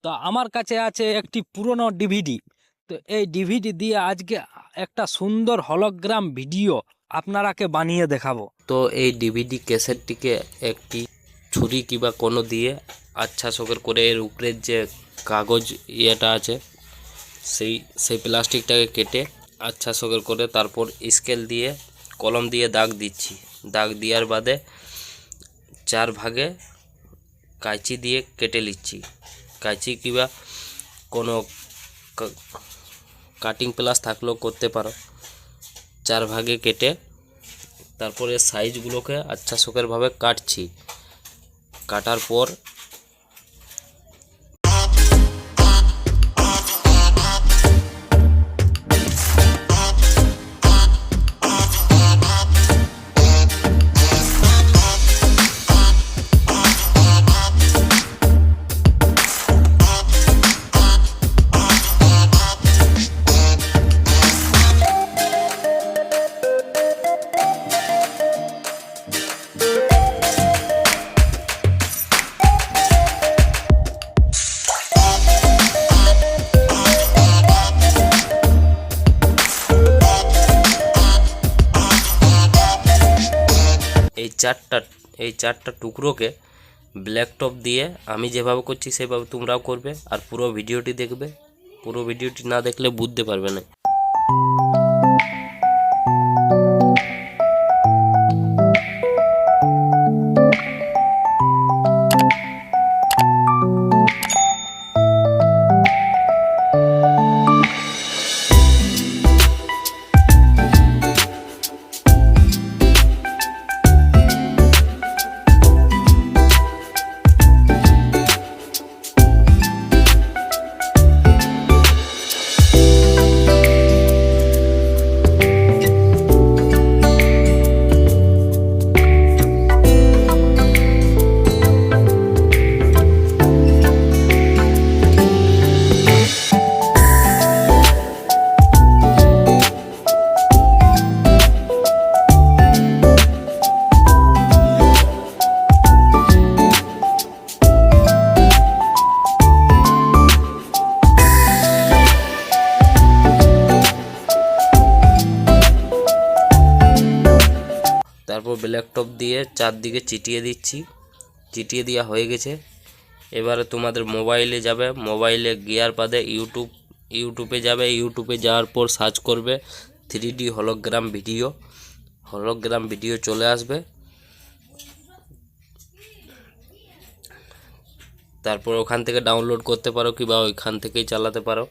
তো আমার কাছে আছে একটি পুরনো ডিভিডি। তো এই ডিভিডি দিয়ে আজকে একটা সুন্দর হলোগ্রাম ভিডিও আপনারাকে বানিয়ে দেখাবো। তো এই ডিভিডি ক্যাসেটটিকে একটি ছুরি কিংবা কোনো দিয়ে আচ্ছা শোকের করে এর উপরের যে কাগজ ইয়েটা আছে সেই সেই প্লাস্টিকটাকে কেটে আচ্ছা শোকের করে তারপর স্কেল দিয়ে কলম দিয়ে দাগ দিচ্ছি। দাগ দেওয়ার বাদে 4 ভাগে কাঁচি দিয়ে কেটে নিচ্ছি। কাঁচি কিংবা কোনো কাটিং প্লাস থাকলেও করতে পারো। 4 ভাগে কেটে তারপরে সাইজগুলোকে আচ্ছা শোকেরভাবে কাটছি। কাটার পর এই চারটা টুকরোকে ব্ল্যাক টপ দিয়ে আমি যেভাবে করছি সেভাবে তোমরাও করবে। আর পুরো ভিডিওটি দেখবে। পুরো ভিডিওটি না দেখলে বুঝতে পারবে না। তারপর ব্ল্যাক টপ দিয়ে চারদিকে চিটিয়ে দিচ্ছি। চিটিয়ে দেওয়া হয়ে গেছে। এবারে তোমাদের মোবাইলে যাবে। মোবাইলে গিয়ার বাদে ইউটিউবে যাবে। ইউটিউবে যাওয়ার পর সার্চ করবে 3D hologram video. Hologram video চলে আসবে। তারপর ওখান থেকে ডাউনলোড করতে পারো কিংবা ওইখান থেকেই চালাতে পারো।